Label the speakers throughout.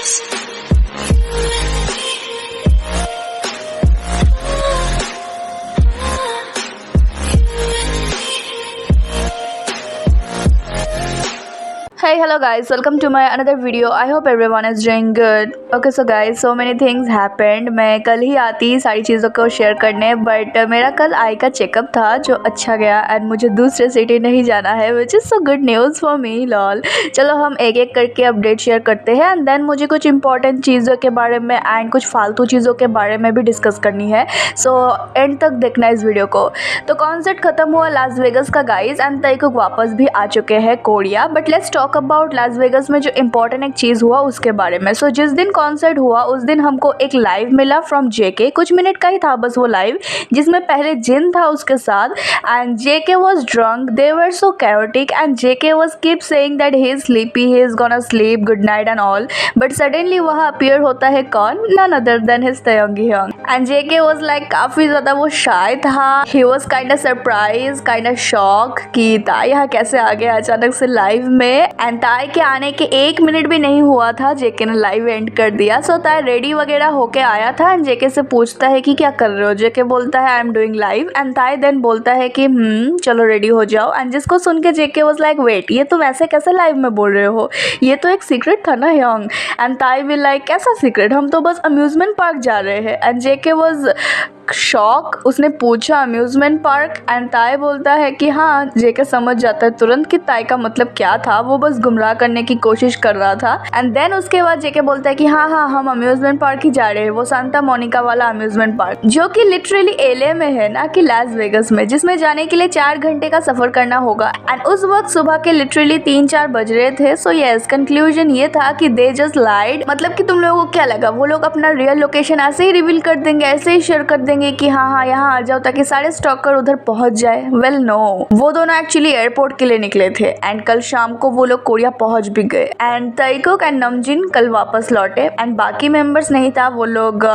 Speaker 1: Hey, hello guys, welcome to my another video. I hope everyone is doing good. Okay, so guys, so many things happened. मैं कल ही आती सारी चीज़ों को share करने, but मेरा कल आई का चेकअप था जो अच्छा गया एंड मुझे दूसरे सिटी नहीं जाना है, which is so good news for me lol. चलो हम एक एक करके अपडेट शेयर करते हैं एंड देन मुझे कुछ इंपॉर्टेंट चीज़ों के बारे में एंड कुछ फालतू चीज़ों के बारे में भी डिस्कस करनी है, सो एंड तक देखना इस वीडियो को। तो कॉन्सर्ट खत्म हुआ लास वेगस का गाइज एंड ताइकुक वापस भी आ चुके हैं Korea, but let's talk about Las Vegas में जो इंपॉर्टेंट एक चीज़ हुआ उसके बारे में। सो जिस दिन कॉन्सर्ट हुआ उस दिन हमको एक लाइव मिला फ्रॉम जेके, कुछ मिनट का ही था बस वो लाइव, जिसमें पहले जिन था उसके साथ and JK was drunk, they were so chaotic and JK was keep saying that he is sleepy, he is gonna sleep, good night and all, but suddenly वहाँ अपीयर होता है कौन, none other than his Taehyung and JK was like काफ़ी ज़्यादा वो shy था, he was kind of surprise, kind of shock कि Tae यहाँ कैसे आ गया अचानक से लाइव में। एंड ताई के आने के 1 मिनट भी नहीं हुआ था जेके ने लाइव एंड कर दिया। सो ताई रेडी वगैरह होके आया था एंड जेके से पूछता है कि क्या कर रहे हो, जेके बोलता है I am doing live and ताई देन बोलता है कि चलो रेडी हो जाओ एंड जिसको सुन के जेके वाज लाइक वेट, ये तुम ऐसे कैसे लाइव में बोल रहे हो, ये तो एक सीक्रेट था ना यंग। एंड ताई भी लाइक कैसा सीक्रेट, हम तो बस अम्यूजमेंट पार्क जा रहे हैं एंड जेके वाज शॉक, उसने पूछा अम्यूजमेंट पार्क एंड ताई बोलता है कि हाँ, जेके समझ जाता है तुरंत कि ताई का मतलब क्या था, वो बस गुमराह करने की कोशिश कर रहा था। एंड देन उसके बाद जेके बोलता है कि हाँ हम अम्यूजमेंट पार्क ही जा रहे हैं, वो सांता मोनिका वाला अम्यूजमेंट पार्क जो कि लिटरली एलए में है ना कि लास वेगस में, जिसमें जाने के लिए 4 घंटे का सफर करना होगा एंड उस वक्त सुबह के लिटरली 3-4 बज रहे थे। सो यस, कंक्लूजन ये था कि दे जस्ट लाइड, मतलब कि तुम लोगों को क्या लगा वो लोग अपना रियल लोकेशन ऐसे ही रिवील कर देंगे, ऐसे ही शेयर कर देंगे कि हाँ यहाँ आ जाओ ताकि सारे स्टॉकर उधर पहुंच जाए। वेल नो, वो दोनों एक्चुअली एयरपोर्ट के लिए निकले थे एंड कल शाम को वो लोग कोरिया पहुंच भी गए एंड ताइकुक एंड नमजिन कल वापस लौटे एंड बाकी मेंबर्स नहीं था, वो लोग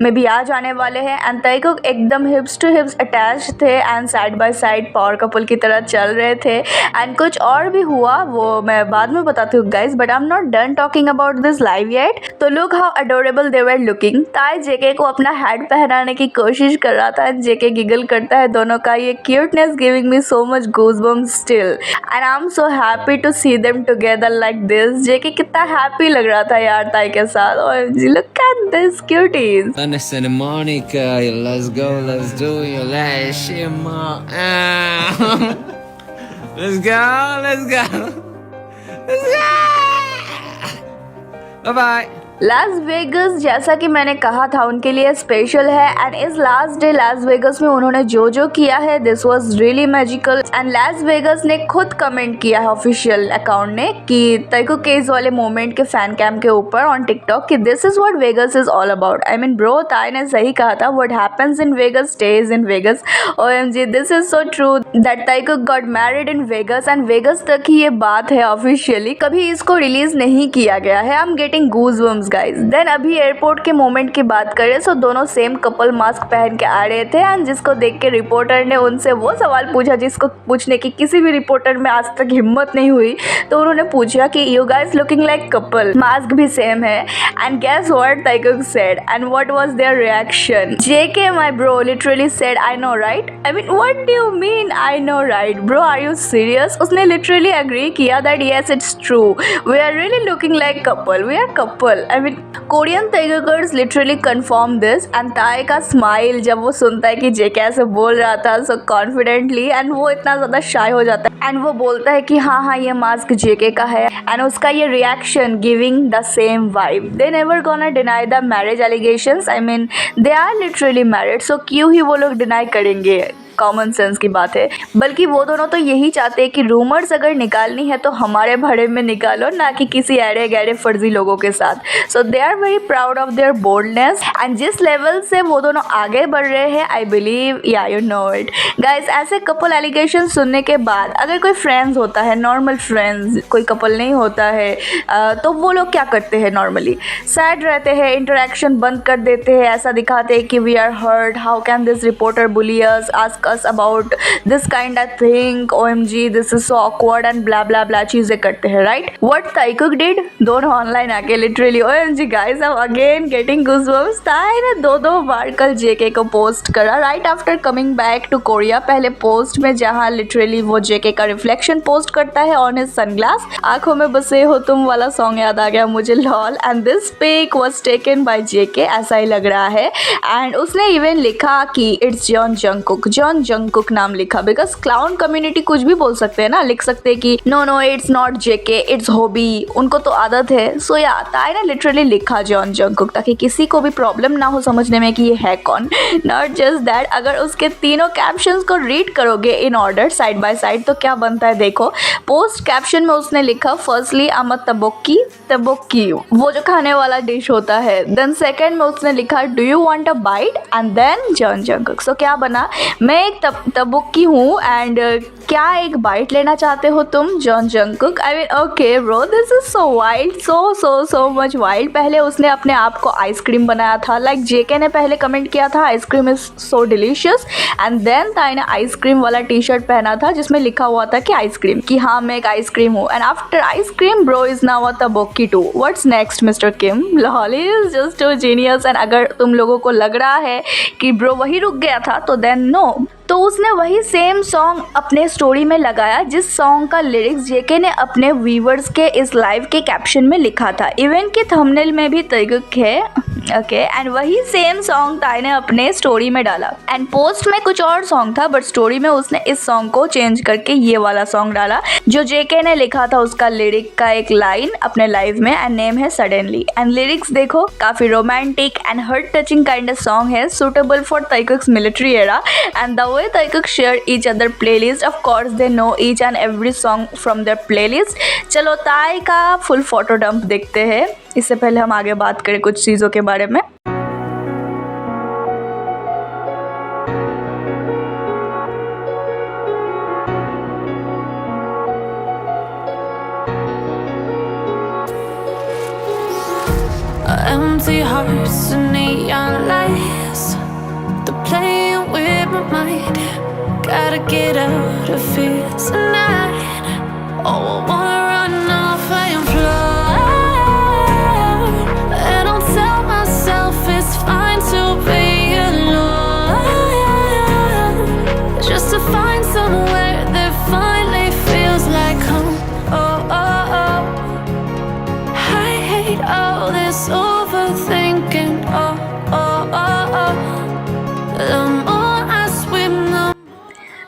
Speaker 1: में भी आज आने वाले हैं एंड ताइकुक एकदम हिप्स टू हिप्स अटैच थे and side by side power couple की तरह चल रहे थे एंड कुछ और भी हुआ वो मैं बाद में बताती हूँ guys, but I am not done talking about this live yet. तो look how adorable they were looking. Tae JK को अपना हैट पहनाने की कोशिश कर रहा था, जेके गिगल करता है, दोनों का ये cuteness giving me so much goosebumps still and I am so happy to see them together like this. JK कितना हैप्पी लग रहा था यार ताई के साथ, और look at this cuties.
Speaker 2: Listen to Monica, let's go, let's do your last shimmer. Let's go, let's go, let's go. Bye bye.
Speaker 1: Las Vegas जैसा कि मैंने कहा था उनके लिए स्पेशल है एंड इस लास्ट डे लास वेगस में उन्होंने जो किया है this was really magical and Las Vegas ने खुद कमेंट किया है ऑफिशियल अकाउंट ने कि ताइकुक केस वाले मोमेंट के फैन कैम के ऊपर ऑन टिकटॉक कि this is what Vegas is all about. I mean bro, Tae ने सही कहा था, what happens in Vegas stays in Vegas. OMG, this is so true that Taekook got married in Vegas and Vegas तक ही ये बात है officially, कभी इसको रिलीज नहीं किया गया है। I am getting goosebumps guys. Then अभी एयरपोर्ट के मोमेंट की बात करें तो दोनों सेम कपल मास्क पहन के आ रहे थे एंड जिसको देख के रिपोर्टर ने उनसे वो सवाल पूछा जिसको पूछने की किसी भी रिपोर्टर में आज तक हिम्मत नहीं हुई। तो उन्होंने पूछा कि you guys looking like couple, mask भी सेम है and guess what Taekook said and what was their reaction. JK my bro literally said I know right. I mean what do you mean I know right bro, are you serious? उसने literally agree किया that yes it's true, we are really looking like couple, we are couple. I mean Korean Taekookers literally confirm this and ताई का smile जब वो सुनता है कि जेके ऐसे बोल रहा था सो कॉन्फिडेंटली एंड वो इतना ज़्यादा शाय हो जाता है एंड वो बोलता है कि हाँ ये मास्क जेके का है एंड उसका ये reaction giving the same vibe. They never gonna deny the marriage allegations, I mean they are literally married, so क्यों ही वो लोग डिनाई करेंगे, कॉमन सेंस की बात है। बल्कि वो दोनों तो यही चाहते हैं कि रूमर्स अगर निकालनी है तो हमारे भाड़े में निकालो, ना कि किसी एड़े गहरे फर्जी लोगों के साथ। So they are very proud of their boldness and जिस लेवल से वो दोनों आगे बढ़ रहे हैं आई बिलीव या यू नो इट गाइज। ऐसे कपल एलिगेशन सुनने के बाद अगर कोई फ्रेंड्स होता है, नॉर्मल फ्रेंड्स, कोई कपल नहीं होता है तो वो लोग क्या करते हैं, नॉर्मली सैड रहते हैं, इंटरेक्शन बंद कर देते हैं, ऐसा दिखाते हैं कि we are hurt, how can this reporter bully us, ask discuss about this kind of thing, OMG this is so awkward and blah blah blah चीजें करते हैं, राइट? व्हाट ताइकुक डिड, दोनों ऑनलाइन आके literally OMG guys I am again getting goosebumps. Tae ने दो बार कल JK को पोस्ट करा right after coming back to Korea. पहले पोस्ट में जहाँ लिटरली वो जेके का रिफ्लेक्शन पोस्ट करता है ऑन हिज सनग्लास, आंखों में बसे हो तुम वाला सॉन्ग याद आ गया मुझे, lol. And this pic was taken by JK, ऐसा ही लग रहा है। एंड उसने इवन लिखा कि इट्स जॉन जंगकुक नाम लिखा, बिकॉज क्लाउन कम्युनिटी कुछ भी बोल सकते हैं ना, लिख सकते हैं कि no it's not JK it's hobby, उनको तो आदत है। सो या ताई ने लिटरली लिखा जॉन जंगकुक ताकि किसी को भी प्रॉब्लम ना हो समझने में कि ये है कौन। नॉट जस्ट दैट, अगर उसके तीनों कैप्शंस को रीड करोगे in order side by side तो क्या बनता है देखो। पोस्ट कैप्शन में उसने लिखा फर्स्टली आम तबोक्की वो जो खाने वाला डिश होता है। देन सेकंड में उसने लिखा do you want a bite and then John Jungkook. So क्या बना, मैं एक तबोक्की हूँ एंड क्या एक बाइट लेना चाहते हो तुम, John Jungkook. I mean okay bro, this is so wild, so much wild. पहले उसने अपने आप को आइसक्रीम बनाया था, लाइक जेके ने पहले कमेंट किया था ice cream is so delicious, and then ताई ने आइसक्रीम वाला टी शर्ट पहना था जिसमें लिखा हुआ था कि आइसक्रीम, कि हाँ मैं एक आइसक्रीम हूँ। And after ice cream bro is now a tteokbokki too. What's next Mister Kim, lol is just too genius. And अगर तुम लोगों को लग रहा है कि ब्रो वही रुक गया था तो देन नो, तो उसने वही सेम सॉन्ग अपने स्टोरी में लगाया जिस सॉन्ग का लिरिक्स जेके ने अपने व्यूवर्स के इस लाइव के कैप्शन में लिखा था। इवेंट के थंबनेल में भी ताइकुक है, ओके। एंड वही सेम सॉन्ग ताई ने अपने स्टोरी में डाला। एंड पोस्ट में कुछ और सॉन्ग था बट स्टोरी में उसने इस सॉन्ग को चेंज करके ये वाला सॉन्ग डाला जो जेके ने लिखा था, उसका लिरिक का एक लाइन अपने लाइव में, एंड नेम है सडनली। एंड लिरिक्स देखो, काफी romantic and heart touching kind of song है, suitable for Taekook's military era. And the way Taekook share each other playlist, of course they know each and every song from their playlist। चलो ताई का full photo dump देखते हैं, इससे पहले हम आगे बात करें कुछ चीज़ों के बारे में।
Speaker 3: Empty hearts and neon lights, they're playing with my mind. Gotta get out of here tonight. Oh, I wanna run off and fly, and I'll tell myself it's fine to be alone, just to find somewhere that finally feels like home. Oh, oh, oh. I hate all this overthinking. Oh, oh, oh, oh. The more I swim, the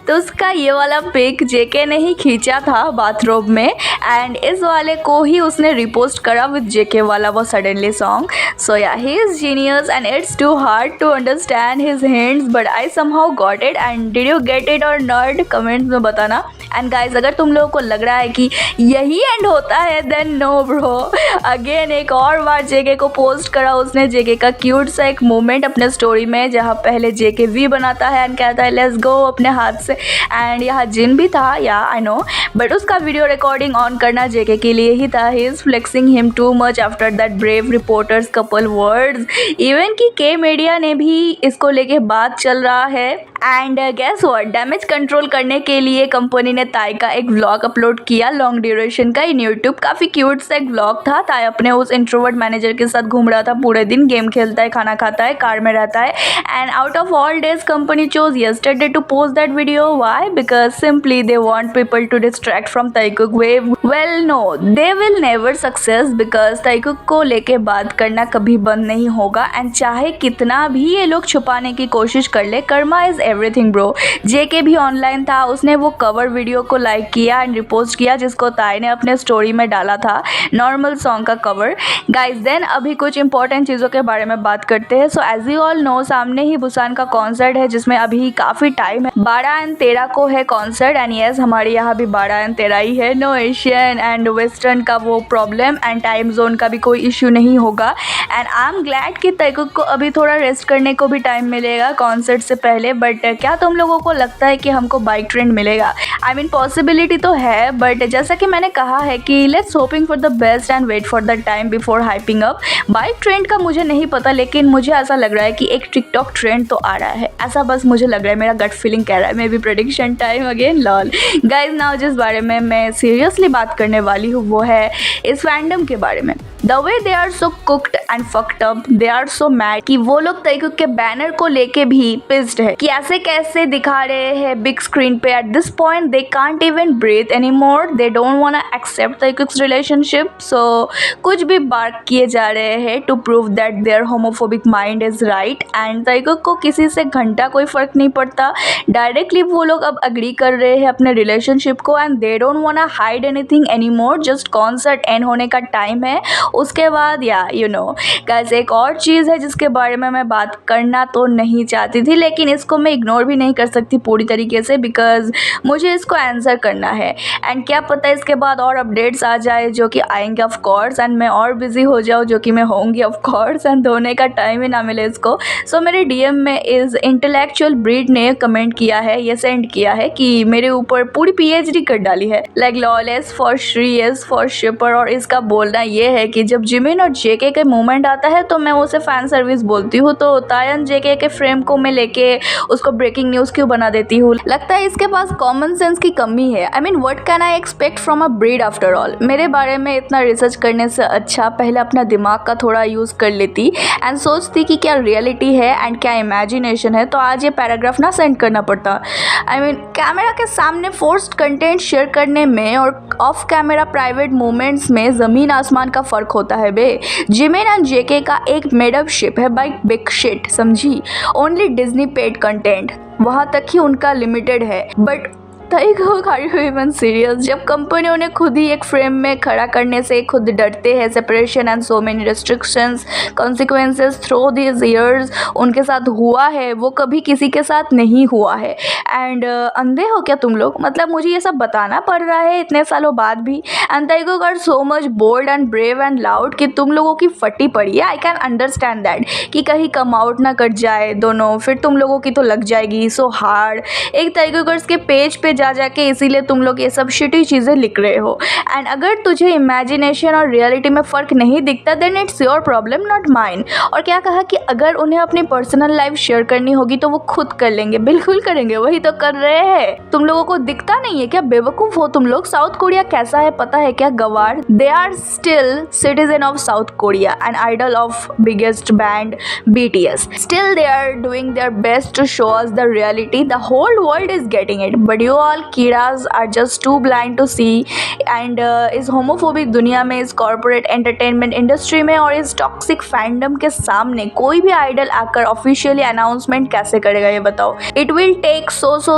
Speaker 1: तो उसका ये वाला pick जेके ने ही खींचा था bathroom में, and इस वाले को ही उसने रिपोस्ट करा विद जेके वाला वो suddenly song. So ya he is genius and it's too hard to understand his hints but I somehow got it. And did you get it और नॉट, कमेंट्स में बताना। एंड गाइज अगर तुम लोगों को लग रहा है कि यही एंड होता है देन नो ब्रो, अगेन एक और बार जेके को पोस्ट करा उसने, जेके का क्यूट सा एक मोमेंट अपने स्टोरी में जहाँ पहले जेके वी बनाता है एंड कहता है लेट्स गो अपने हाथ से, एंड यहाँ जिन भी था, या आई नो, बट उसका वीडियो रिकॉर्डिंग ऑन करना जेके के लिए ही था। He is flexing him too much after that brave reporters couple words. Even कि के मीडिया ने भी इसको लेके बात चल रहा है। And guess what, damage control करने के लिए कंपनी ने ताई का एक व्लॉग अपलोड किया लॉन्ग ड्यूरेशन का इन यूट्यूब। काफ़ी क्यूट सा एक व्लॉग था। ताई अपने उस इंट्रोवर्ट मैनेजर के साथ घूम रहा था, पूरे दिन गेम खेलता है, खाना खाता है, कार में रहता है। And out of all days company chose yesterday to post that video. Why? Because simply they want people to distract from Taekook wave. Well no, they will never success because Taekook को लेके बात करना कभी बंद नहीं होगा। And चाहे कितना भी ये लोग छुपाने की कोशिश कर ले, कर्मा इज एवरीथिंग ब्रो। जेके भी ऑनलाइन था, उसने वो कवर वीडियो को लाइक किया एंड रिपोस्ट किया जिसको ताई ने अपने स्टोरी में डाला था, नॉर्मल सॉन्ग का कवर। गाइज देन अभी कुछ इंपॉर्टेंट चीज़ों के बारे में बात करते हैं। So as you all know, सामने ही बुसान का कॉन्सर्ट है जिसमें अभी काफ़ी टाइम है, 12 और 13 को है कॉन्सर्ट। एंड यस, हमारे यहाँ भी 12 और 13 ही है, नो एशियन एंड वेस्टर्न का वो प्रॉब्लम एंड टाइम जोन का भी कोई इशू नहीं होगा। एंड आई एम ग्लैड कि ताइकुक को अभी थोड़ा रेस्ट करने को भी टाइम मिलेगा कॉन्सर्ट से पहले। बट बट क्या तुम लोगों को लगता है कि हमको बाइक ट्रेंड मिलेगा? आई मीन पॉसिबिलिटी तो है, बट जैसा कि मैंने कहा है कि let's hoping for the best and wait for the time before hyping up. Bike trend का मुझे नहीं पता, लेकिन मुझे ऐसा लग रहा है कि एक टिकटॉक ट्रेंड तो आ रहा है, ऐसा बस मुझे लग रहा है, मेरा गट फीलिंग कह रहा है। May be prediction time again, lol guys. Now जिस बारे में मैं सीरियसली बात करने वाली हूँ वो है इस फैंडम के बारे में। The way they are so cooked and fucked up, they are so mad कि वो लोग ताइक्यूब के बैनर को लेके भी पिस्ड है कि ऐसे कैसे दिखा रहे हैं बिग स्क्रीन पे। At this point they can't even breathe any more, they don't want to accept Taekook's relationship. So कुछ भी बार्क किए जा रहे हैं to prove that their homophobic mind is right. And Taekook को किसी से घंटा कोई फर्क नहीं पड़ता, डायरेक्टली वो लोग अब अग्री कर रहे हैं अपने रिलेशनशिप को and they don't want to hide anything any more. Just concert end होने का टाइम है, उसके बाद या यू नो गाइस एक और चीज़ है जिसके बारे में मैं बात करना तो नहीं चाहती थी, लेकिन इसको मैं इग्नोर भी नहीं कर सकती पूरी तरीके से, बिकॉज मुझे इसको आंसर करना है। एंड क्या पता इसके बाद और अपडेट्स आ जाए जो कि आएंगे ऑफ कोर्स, एंड मैं और बिजी हो जाऊँ जो कि मैं होंगी ऑफ कोर्स, एंड धोने का टाइम ही ना मिले इसको। सो मेरे डीएम में इस इंटेलेक्चुअल ब्रीड ने कमेंट किया है, ये सेंड किया है कि मेरे ऊपर पूरी पीएचडी कर डाली है, like lawless for Shri, S for शिपर। और इसका बोलना ये है कि जब जिमिन और जेके के मूवमेंट आता है तो मैं उसे फैन सर्विस बोलती हूँ, तो तायन जेके के फ्रेम को मैं लेके उसको ब्रेकिंग न्यूज़ क्यों बना देती हूँ। लगता है इसके पास कॉमन सेंस की कमी है। आई mean what can I expect from a breed after all. मेरे बारे में इतना रिसर्च करने से अच्छा पहले अपना दिमाग का थोड़ा यूज़ कर लेती एंड सोचती कि क्या रियलिटी है एंड क्या इमेजिनेशन है, तो आज ये पैराग्राफ ना सेंड करना पड़ता। आई मीन कैमरा के सामने फोर्स्ड कंटेंट शेयर करने में और ऑफ कैमरा प्राइवेट मोमेंट्स में ज़मीन आसमान का फ़र्क होता है बे। जिमिन एंड जेके का एक मेडअप शिप है बाई बिग शिट, समझी। ओनली डिज्नी पेड कंटेंट, वहाँ तक ही उनका लिमिटेड है। बट इवन सीरियस, जब कंपनियों ने खुद ही एक फ्रेम में खड़ा करने से खुद डरते हैं, separation and so many restrictions consequences through this years उनके साथ हुआ है, वो कभी किसी के साथ नहीं हुआ है। एंड अंधे हो क्या तुम लोग? मतलब मुझे ये सब बताना पड़ रहा है इतने सालों बाद भी। And Taekook are so much bold and brave and loud कि तुम लोगों की फटी पड़ी है। आई कैन अंडरस्टैंड दैट कि कहीं कम आउट ना कट जाए दोनों, फिर तुम लोगों की तो लग जाएगी सो हार्ड एक ताइक्यूब के पेज पे जा जाके, इसीलिए तुम लोग ये सब शिटी चीज़ें लिख रहे हो। एंड अगर तुझे इमेजिनेशन और रियलिटी में फ़र्क नहीं दिखता then it's your problem not mine. और क्या कहा कि अगर उन्हें अपनी पर्सनल लाइफ शेयर करनी होगी तो वो खुद कर लेंगे, बिल्कुल करेंगे, वही तो कर रहे हैं। तुम लोगों को दिखता नहीं है क्या? बेवकूफ़ हो तुम लोग। साउथ कोरिया कैसा है पता है क्या? गवार। They are still citizen of south Korea and idol of biggest band BTS। Still they are doing their best to show us the reality. The whole world is getting it, but you all कीड़ाज are just too blind to see. And इस homophobic दुनिया में, इस corporate entertainment industry में और इस toxic fandom के सामने कोई भी आइडल आकर ऑफिशियली अनाउंसमेंट कैसे करेगा ये बताओ? It will take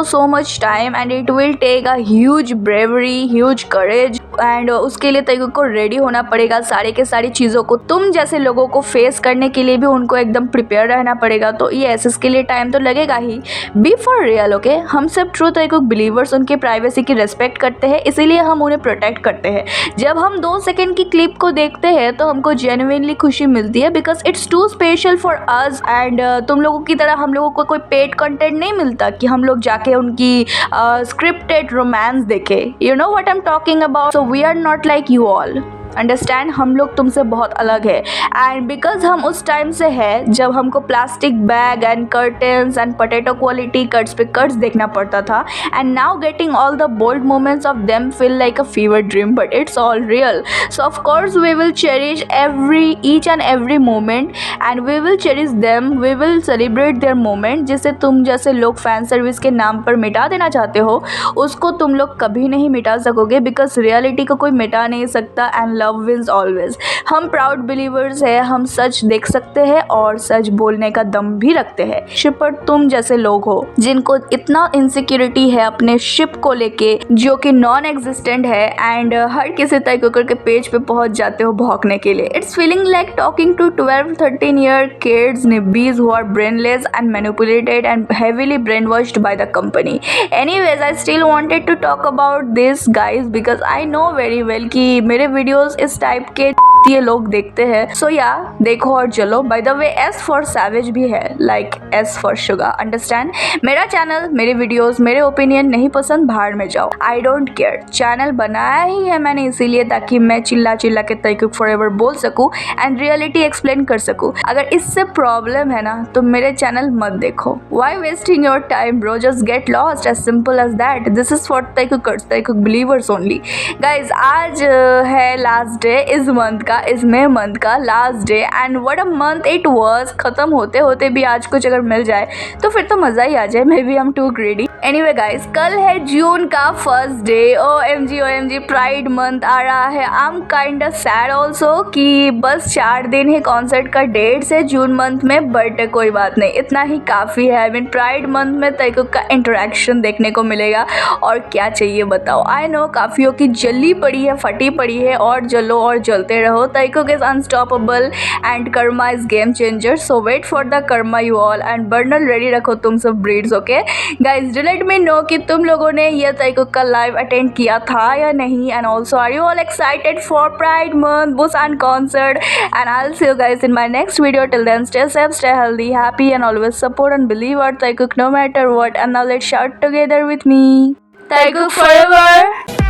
Speaker 1: so much time and it will take a huge bravery, huge courage, and उसके लिए ताइक्यूब को रेडी होना पड़ेगा सारे के सारी चीज़ों को तुम जैसे लोगों को फेस करने के लिए भी उनको एकदम प्रिपेयर रहना पड़ेगा। तो ये इसके लिए टाइम तो लगेगा ही। Be for real, okay? हम सब ट्रू ताइक्यूब बिलीवर्स उनके प्राइवेसी की रिस्पेक्ट करते हैं, इसीलिए हम उन्हें प्रोटेक्ट करते हैं। जब हम 2 सेकंड की क्लिप को देखते हैं तो हमको जेन्युइनली खुशी मिलती है, because it's too special for us. And तुम लोगों की तरह हम लोगों को कोई पेड कंटेंट नहीं मिलता कि हम लोग जाके उनकी स्क्रिप्टेड रोमांस देखे। You know what I am talking about. So we are not like you all, understand? हम लोग तुमसे बहुत अलग है। एंड बिकॉज हम उस टाइम से है जब हमको plastic bag and curtains and potato quality cuts पे कट्स देखना पड़ता था, and now getting all the bold moments of them feel like a fever dream, but it's all real. So of course we will cherish each and every moment and we will cherish them, we will celebrate their moment. जिसे तुम जैसे लोग fan service के नाम पर मिटा देना चाहते हो, उसको तुम लोग कभी नहीं मिटा सकोगे, बिकॉज रियलिटी को कोई मिटा नहीं सकता एंड लव विंस ऑलवेज। हम प्राउड बिलीवर्स है, हम सच देख सकते हैं और सच बोलने का दम भी रखते हैं। शिपर तुम जैसे लोग हो जिनको इतना इनसिक्योरिटी है अपने शिप को लेके जो कि नॉन एग्जिस्टेंट है, एंड हर किसी ताइक्यूब के पेज पे पहुंच जाते हो भौंकने के लिए। It's feeling like talking to 12-13 year kids nibbies who are brainless and manipulated and heavily brainwashed by the company. Anyways, I still wanted to talk about this guys because I know very well कि मेरे videos इस type के ये लोग देखते हैं। सो या देखो और चलो। By the way S for savage भी है, like S for sugar, understand. मेरा चैनल, मेरे वीडियोस, मेरे ओपिनियन नहीं पसंद, भाड़ में जाओ, आई डोंट केयर। चैनल बनाया ही है मैंने इसीलिए ताकि मैं चिल्ला चिल्ला के तैकुक फॉरएवर बोल सकूं एंड रियलिटी एक्सप्लेन कर सकूं। अगर इससे प्रॉब्लम है ना तो मेरे चैनल मत देखो। Why wasting your time bro, just get lost, as simple as that. This is for Taekookers, Taekook believers only. Guys आज है लास्ट डे इस मंथ का, इस मे मंथ का last day, and what a month it was. खत्म होते होते भी आज कुछ अगर मिल जाए तो फिर तो मजा ही आ जाए। Maybe I am too greedy. Anyway guys, कल है जून का first day. OMG pride month आ रहा है। I am kind of sad also कि बस 4 दिन है कॉन्सर्ट का डेट से जून मंथ में, बट कोई बात नहीं, इतना ही काफ़ी है। आई मीन प्राइड मंथ में तैकुक का इंटरेक्शन देखने को मिलेगा और क्या चाहिए बताओ। आई नो काफ़ियों की जली पड़ी है, फटी पड़ी है, और जलो और जलते रहो। Taekook is unstoppable and karma is game changer. So wait for the karma you all, and Burnol ready रखो तुम सब breeds. Okay guys, let me know कि तुम लोगों ने ये तैकुक का लाइव अटेंड किया था या नहीं, and also are you all excited for pride month, Busan concert, and I will see you guys in my next video. Till then, stay safe, stay healthy, happy, and always support and believe our Thaikuk no matter what. And now let's shout together with me. Thaikuk forever!